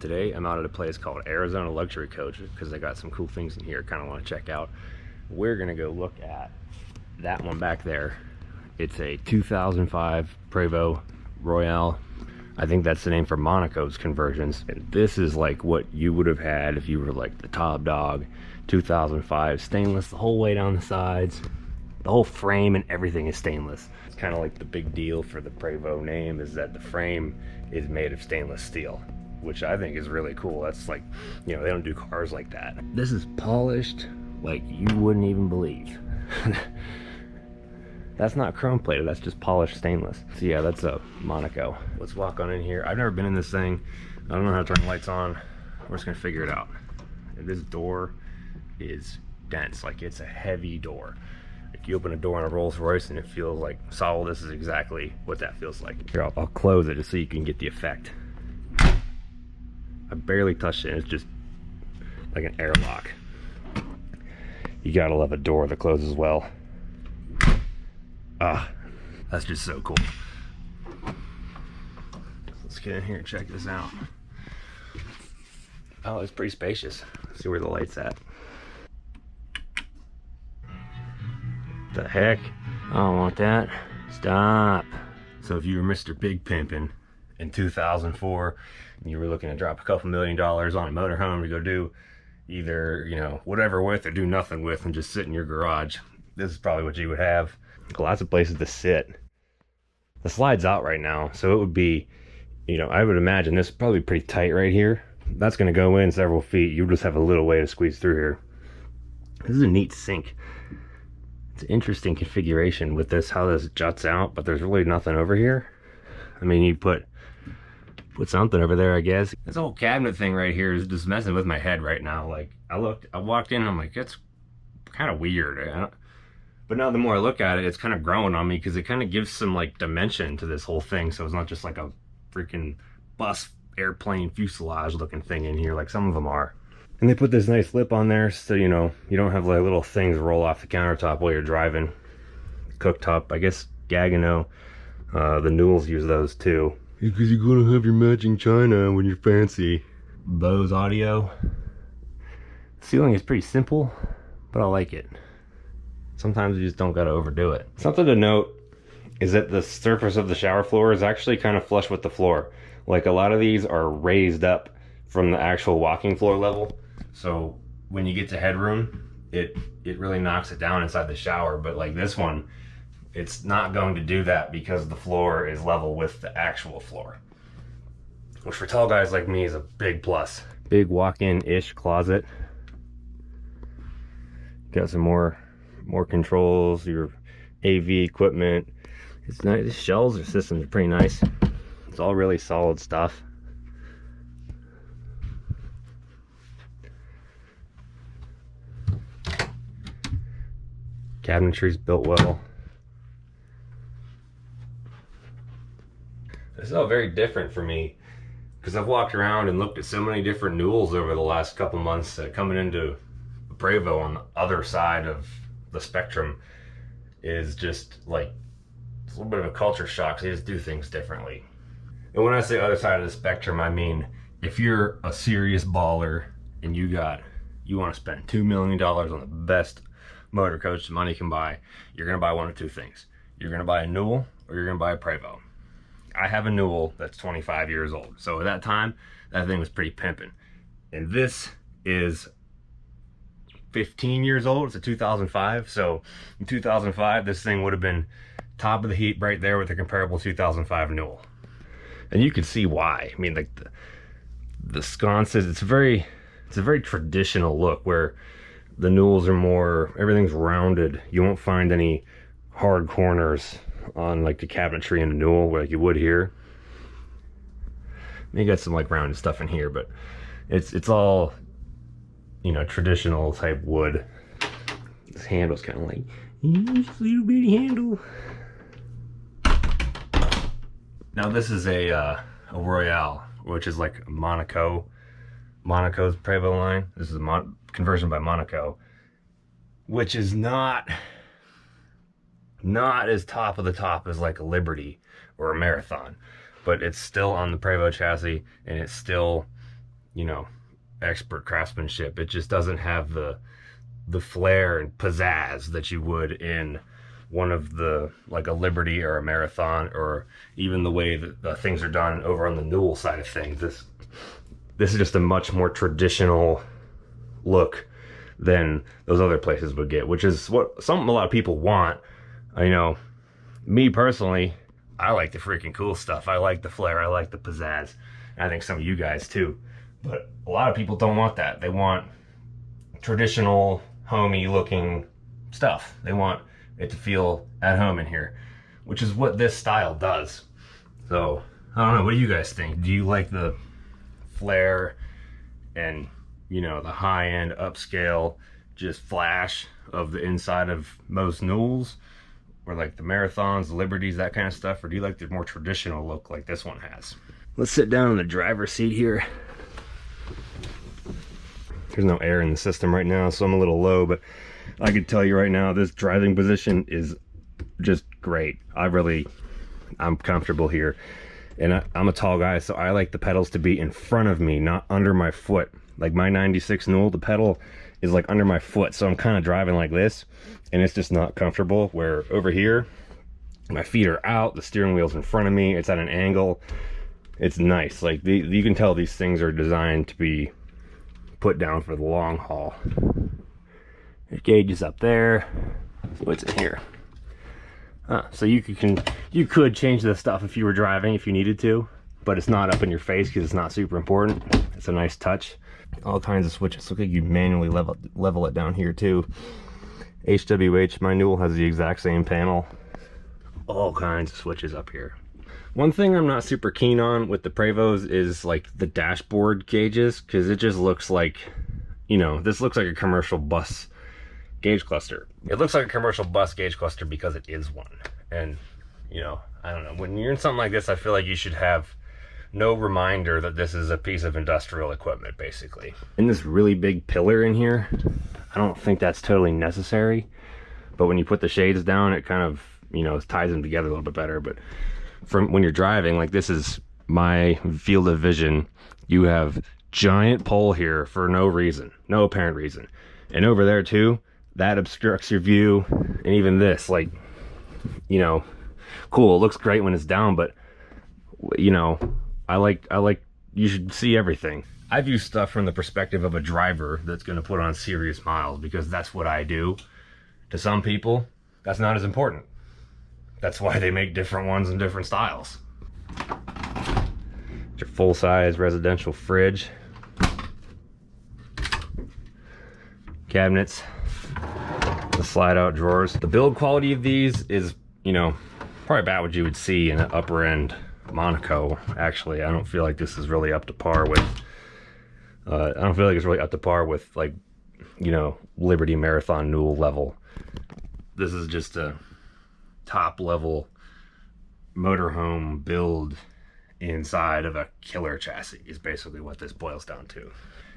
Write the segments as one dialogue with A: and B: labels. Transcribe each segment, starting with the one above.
A: Today I'm out at a place called Arizona Luxury Coaches because they got some cool things in here I kind of want to check out. We're gonna go look at that one back there. It's a 2005 Prevost Royale. I think that's the name for Monaco's conversions. And this is like what you would have had if you were like the top dog. 2005 stainless the whole way down the sides. The whole frame and everything is stainless. It's kind of like the big deal for the Prevost name is that the frame is made of stainless steel, which I think is really cool. That's like, you know, they don't do cars like that. This is polished like you wouldn't even believe. That's not chrome plated, that's just polished stainless. So yeah, that's a Monaco. Let's walk on in here. I've never been in this thing. I don't know how to turn the lights on. We're just gonna figure it out. And this door is dense, like it's a heavy door. If you open a door on a Rolls Royce and it feels like solid, this is exactly what that feels like. Here, I'll close it just so you can get the effect. I barely touched it, and it's just like an airlock. You gotta love a door that closes well. Ah, that's just so cool. Let's get in here and check this out. Oh, it's pretty spacious. Let's see where the light's at. The heck? I don't want that. Stop. So if you were Mr. Big Pimpin' in 2004 and you were looking to drop a couple $1 million on a motorhome to go do either, you know, whatever with or do nothing with and just sit in your garage, this is probably what you would have. Lots of places to sit. The slide's out right now, so it would be, you know, I would imagine this is probably pretty tight right here. That's going to go in several feet. You just have a little way to squeeze through here. This is a neat sink. It's an interesting configuration with this, how this juts out, but there's really nothing over here. I mean, you put something over there, I guess. This whole cabinet thing right here is just messing with my head right now. Like, I walked in and I'm like, that's kind of weird. But now the more I look at it, it's kind of growing on me because it kind of gives some like dimension to this whole thing. So it's not just like a freaking bus airplane fuselage looking thing in here like some of them are. And they put this nice lip on there so, you know, you don't have like little things roll off the countertop while you're driving. Cooktop, I guess Gagano, the Newells use those too. Because you're gonna have your matching china when you're fancy. Bose audio. Ceiling is pretty simple, but I like it. Sometimes you just don't gotta overdo it. Something to note is that the surface of the shower floor is actually kind of flush with the floor. Like a lot of these are raised up from the actual walking floor level. So when you get to headroom, it really knocks it down inside the shower. But like this one, it's not going to do that because the floor is level with the actual floor. Which for tall guys like me is a big plus. Big walk-in-ish closet. Got some more controls, your AV equipment. It's nice. The shelves or systems are pretty nice. It's all really solid stuff. Cabinetry's built well. This is all very different for me because I've walked around and looked at so many different Newells over the last couple months. Coming into Prevost on the other side of the spectrum is just like, it's a little bit of a culture shock. They just do things differently. And when I say other side of the spectrum, I mean if you're a serious baller and you want to spend $2 million on the best motor coach money can buy, you're gonna buy one of two things. You're gonna buy a Newell or you're gonna buy a Prevost. I have a Newell that's 25 years old, so at that time that thing was pretty pimping. And this is 15 years old. It's a 2005. So in 2005, this thing would have been top of the heap right there with a comparable 2005 Newell. And you can see why. I mean, like the sconces, it's a very traditional look where the Newells are more, everything's rounded. You won't find any hard corners on like the cabinetry in a Newell like you would here. You got some like rounded stuff in here, but it's all, you know, traditional type wood. This handle's kind of like just a little bitty handle. Now this is a Royale, which is like a Monaco's Prevost line. This is a conversion by Monaco, which is not as top of the top as like a Liberty or a Marathon, but it's still on the Prevost chassis and it's still you know, expert craftsmanship. It just doesn't have the flair and pizzazz that you would in one of the, like a Liberty or a Marathon, or even the way that things are done over on the Newell side of things. This is just a much more traditional look than those other places would get, which is something a lot of people want. You know, me personally, I like the freaking cool stuff. I like the flair, I like the pizzazz. And I think some of you guys too. But a lot of people don't want that. They want traditional, homey looking stuff. They want it to feel at home in here, which is what this style does. So I don't know, what do you guys think? Do you like the flair and, you know, the high-end upscale just flash of the inside of most Newells, or like the Marathons, the Liberties, that kind of stuff? Or do you like the more traditional look like this one has? Let's sit down in the driver's seat here. There's no air in the system right now, so I'm a little low, but I can tell you right now, this driving position is just great. I'm comfortable here. And I'm a tall guy, so I like the pedals to be in front of me, not under my foot. Like my 96 Newell, the pedal is like under my foot, so I'm kind of driving like this, and it's just not comfortable. Where over here, my feet are out, the steering wheel's in front of me, it's at an angle. It's nice. Like you can tell these things are designed to be put down for the long haul. Your gauge is up there. What's in here? So you could change this stuff if you were driving, if you needed to, but it's not up in your face because it's not super important. It's a nice touch. All kinds of switches. Look like you manually level it down here too. HWH, my Newell has the exact same panel. All kinds of switches up here. One thing I'm not super keen on with the Prevost is like the dashboard gauges, because it just looks like, you know, this looks like a commercial bus gauge cluster. It looks like a commercial bus gauge cluster because it is one. And, you know, I don't know, when you're in something like this, I feel like you should have no reminder that this is a piece of industrial equipment, basically. And this really big pillar in here, I don't think that's totally necessary, but when you put the shades down, it kind of, you know, ties them together a little bit better. But from when you're driving, like, this is my field of vision. You have giant pole here for no reason, no apparent reason. And over there too, that obstructs your view. And even this, like, you know, cool, it looks great when it's down, but, you know, I like you should see everything. I view stuff from the perspective of a driver that's going to put on serious miles, because that's what I do. To some people, that's not as important. That's why they make different ones in different styles. It's your full-size residential fridge. Cabinets. The slide-out drawers. The build quality of these is, you know, probably about what you would see in an upper-end Monaco. Actually, I don't feel like this is really up to par with like, you know, Liberty, Marathon, Newell level. This is just a top level motorhome build inside of a killer chassis is basically what this boils down to.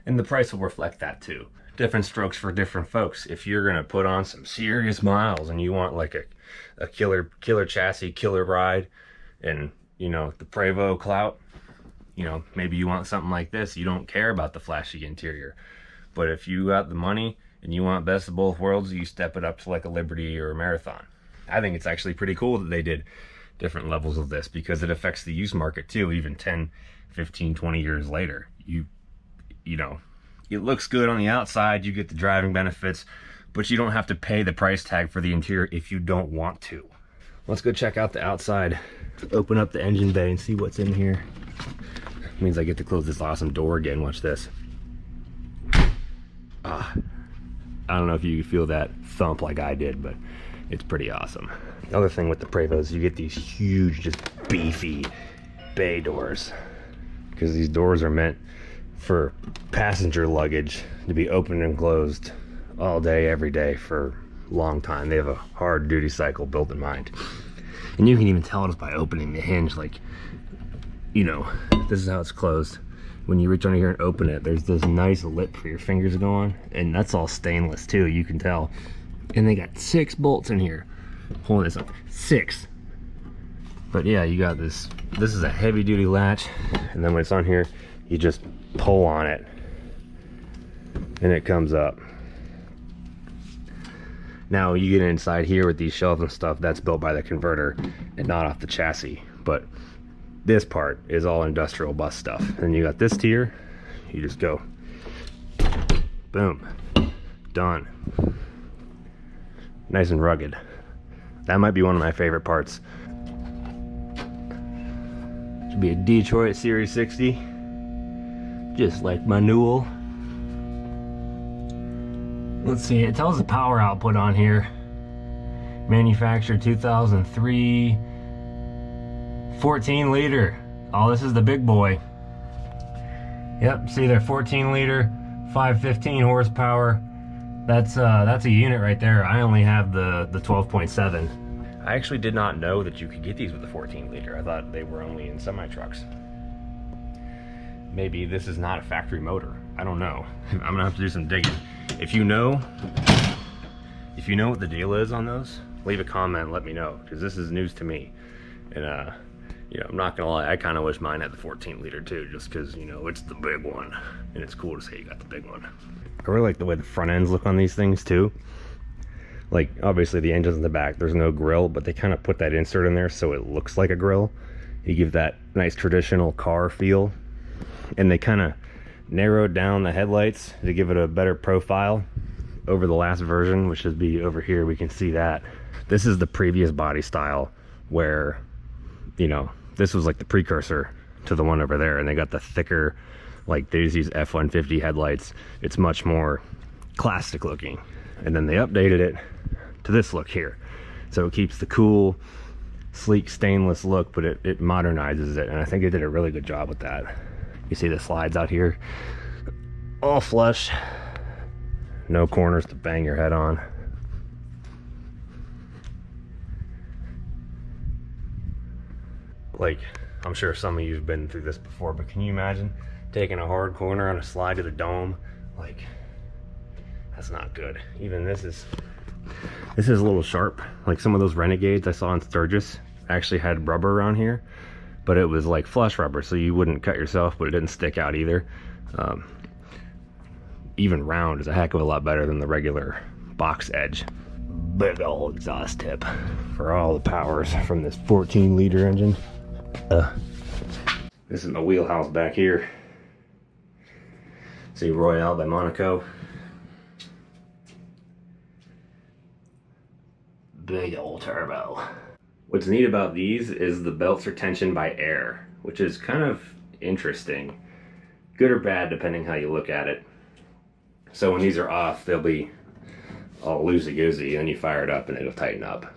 A: And the price will reflect that too. Different strokes for different folks. If you're gonna put on some serious miles and you want like a killer chassis, killer ride, and, you know, the Prevost clout, you know, maybe you want something like this. You don't care about the flashy interior. But if you got the money and you want best of both worlds, you step it up to like a Liberty or a Marathon. I think it's actually pretty cool that they did different levels of this, because it affects the used market too, even 10, 15, 20 years later. You know, it looks good on the outside, you get the driving benefits, but you don't have to pay the price tag for the interior if you don't want to. Let's go check out the outside. Open up the engine bay and see what's in here. It means I get to close this awesome door again. Watch this. I don't know if you feel that thump like I did, but it's pretty awesome. The other thing with the Prevost, you get these huge, just beefy bay doors, because these doors are meant for passenger luggage to be opened and closed all day, every day for a long time. They have a hard duty cycle built in mind. And you can even tell just by opening the hinge, like, you know, this is how it's closed. When you reach under here and open it, there's this nice lip for your fingers to go on, and that's all stainless too, you can tell. And they got 6 bolts in here. Hold this up, 6. But yeah, you got this is a heavy duty latch, and then when it's on here, You just pull on it and it comes up. Now you get inside here with these shelves and stuff, that's built by the converter and not off the chassis. But this part is all industrial bus stuff. And you got this tier, you just go, boom, done. Nice and rugged. That might be one of my favorite parts. Should be a Detroit Series 60, just like my Newell. Let's see, it tells the power output on here. Manufactured 2003, 14 liter. Oh, this is the big boy. Yep, see there, 14 liter, 515 horsepower. That's a unit right there. I only have the 12.7. I actually did not know that you could get these with the 14 liter. I thought they were only in semi trucks. Maybe this is not a factory motor. I don't know. I'm gonna have to do some digging. If you know what the deal is on those, leave a comment and let me know, because this is news to me. And you know, I'm not gonna lie, I kind of wish mine had the 14 liter too, just because, you know, it's the big one and it's cool to say you got the big one. I really like the way the front ends look on these things too. Like, obviously the engine's in the back, there's no grill, but they kind of put that insert in there so it looks like a grill. You give that nice traditional car feel. And they kind of narrowed down the headlights to give it a better profile over the last version, which should be over here. We can see that. This is the previous body style where, you know, this was like the precursor to the one over there, and they got the thicker, like they just use F-150 headlights. It's much more classic looking. And then they updated it to this look here. So it keeps the cool, sleek stainless look, but it modernizes it. And I think they did a really good job with that. You see the slides out here, all flush, no corners to bang your head on. Like, I'm sure some of you have been through this before, but can you imagine taking a hard corner on a slide to the dome? Like, that's not good. Even this is a little sharp. Like some of those Renegades I saw in Sturgis actually had rubber around here, but it was like flush rubber, so you wouldn't cut yourself, but it didn't stick out either. Even round is a heck of a lot better than the regular box edge. Big old exhaust tip for all the powers from this 14 liter engine. This is my Wheelhouse back here. See Royale by Monaco. Big old turbo. What's neat about these is the belts are tensioned by air, which is kind of interesting. Good or bad, depending how you look at it. So when these are off, they'll be all loosey-goosey, and you fire it up and it'll tighten up.